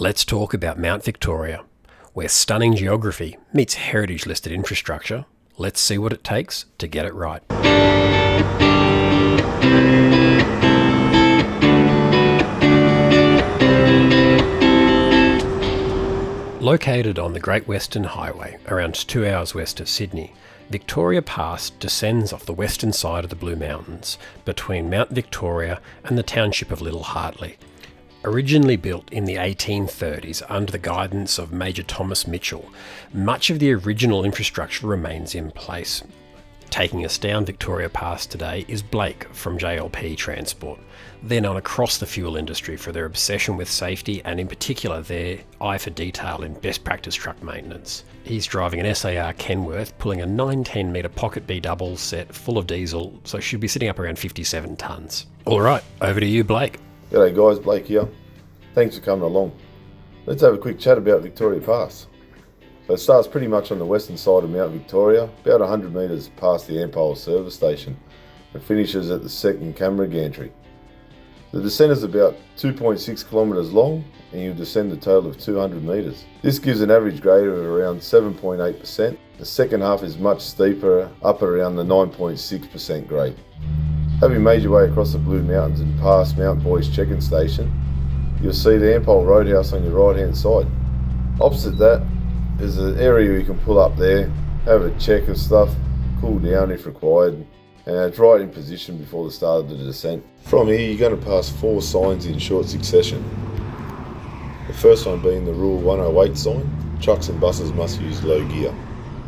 Let's talk about Mount Victoria, where stunning geography meets heritage-listed infrastructure. Let's see what it takes to get it right. Located on the Great Western Highway, around 2 hours west of Sydney, Victoria Pass descends off the western side of the Blue Mountains, between Mount Victoria and the township of Little Hartley. Originally built in the 1830s under the guidance of Major Thomas Mitchell, much of the original infrastructure remains in place. Taking us down Victoria Pass today is Blake from JLP Transport. They're known across the fuel industry for their obsession with safety and in particular their eye for detail in best practice truck maintenance. He's driving an SAR Kenworth, pulling a 910 metre pocket B double set full of diesel, so should be sitting up around 57 tonnes. Alright, over to you, Blake. G'day guys, Blake here. Thanks for coming along. Let's have a quick chat about Victoria Pass. So it starts pretty much on the western side of Mount Victoria, about 100 metres past the Ampole service station, and finishes at the second camera gantry. The descent is about 2.6 kilometres long, and you'll descend a total of 200 metres. This gives an average grade of around 7.8%. The second half is much steeper, up around the 9.6% grade. Having made your way across the Blue Mountains and past Mount Boyce check-in station, you'll see the Ampole Roadhouse on your right hand side. Opposite that is an area you can pull up there, have a check of stuff, cool down if required, and it's right in position before the start of the descent. From here you're going to pass 4 signs in short succession. The first one being the Rule 108 sign, trucks and buses must use low gear.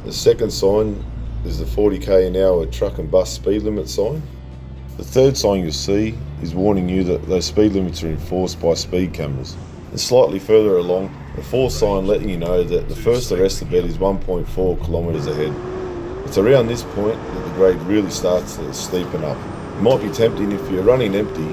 The second sign is the 40 an hour truck and bus speed limit sign. The third sign you'll see is warning you that those speed limits are enforced by speed cameras. And slightly further along, the fourth sign letting you know that the first arrested bed is 1.4 kilometres ahead. It's around this point that the grade really starts to steepen up. It might be tempting if you're running empty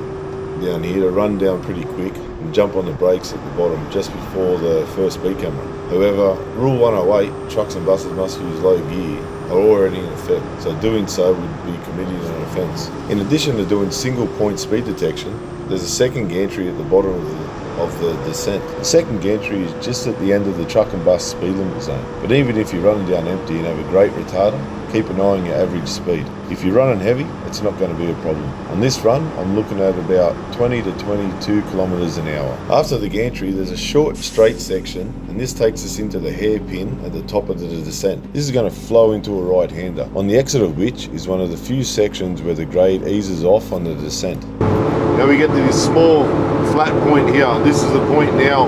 down here to run down pretty quick and jump on the brakes at the bottom just before the first speed camera. However, Rule 108, trucks and buses must use low gear, are already in effect, so doing so would be committing an offence. In addition to doing single point speed detection, there's a second gantry at the bottom of the descent. The second gantry is just at the end of the truck and bus speed limit zone. But even if you're running down empty and have a great retarder, keep an eye on your average speed. If you're running heavy, it's not going to be a problem. On this run, I'm looking at about 20 to 22 kilometres an hour. After the gantry, there's a short straight section, and this takes us into the hairpin at the top of the descent. This is going to flow into a right-hander, on the exit of which is one of the few sections where the grade eases off on the descent. Now we get to this small flat point here. This is the point now,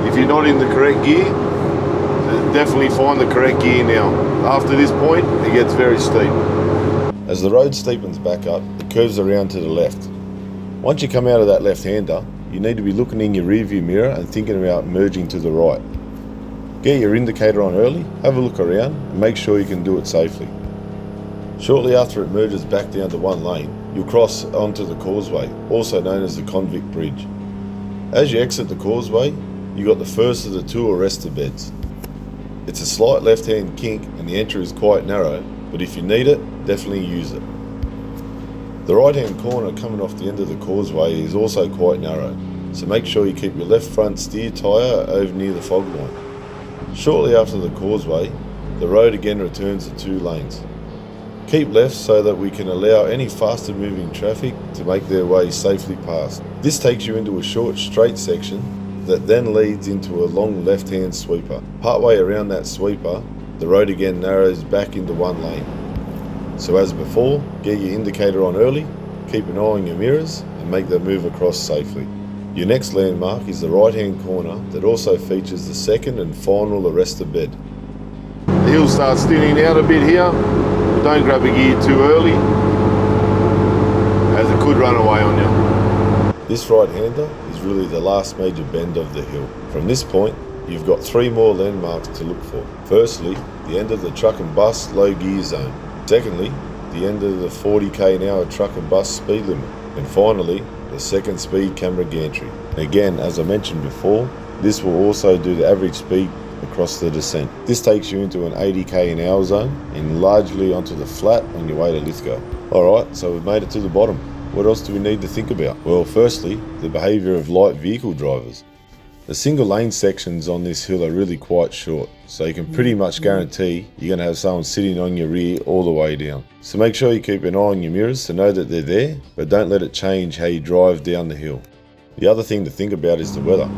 if you're not in the correct gear, definitely find the correct gear now. After this point, it gets very steep. As the road steepens back up, it curves around to the left. Once you come out of that left-hander, you need to be looking in your rearview mirror and thinking about merging to the right. Get your indicator on early, have a look around, and make sure you can do it safely. Shortly after it merges back down to one lane, you'll cross onto the causeway, also known as the Convict Bridge. As you exit the causeway, you've got the first of the 2 arrestor beds. It's a slight left-hand kink and the entry is quite narrow, but if you need it, definitely use it. The right-hand corner coming off the end of the causeway is also quite narrow, so make sure you keep your left front steer tyre over near the fog line. Shortly after the causeway, the road again returns to 2 lanes. Keep left so that we can allow any faster moving traffic to make their way safely past. This takes you into a short straight section that then leads into a long left-hand sweeper. Partway around that sweeper, the road again narrows back into 1 lane. So as before, get your indicator on early, keep an eye on your mirrors, and make the move across safely. Your next landmark is the right-hand corner that also features the second and final arrestor bed. The hill starts thinning out a bit here, but don't grab a gear too early, as it could run away on you. This right-hander is really the last major bend of the hill. From this point, you've got 3 more landmarks to look for. Firstly, the end of the truck and bus low gear zone. Secondly, the end of the 40 an hour truck and bus speed limit. And finally, the second speed camera gantry. Again, as I mentioned before, this will also do the average speed across the descent. This takes you into an 80 an hour zone and largely onto the flat on your way to Lithgow. Alright, so we've made it to the bottom. What else do we need to think about? Well, firstly, the behaviour of light vehicle drivers. The single lane sections on this hill are really quite short, so you can pretty much guarantee you're going to have someone sitting on your rear all the way down. So make sure you keep an eye on your mirrors to know that they're there, but don't let it change how you drive down the hill. The other thing to think about is the weather.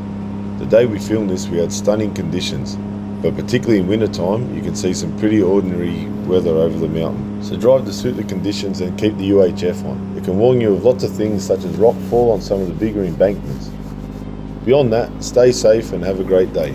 The day we filmed this we had stunning conditions, but particularly in winter time you can see some pretty ordinary weather over the mountain. So drive to suit the conditions and keep the UHF on. It can warn you of lots of things such as rock fall on some of the bigger embankments. Beyond that, stay safe and have a great day.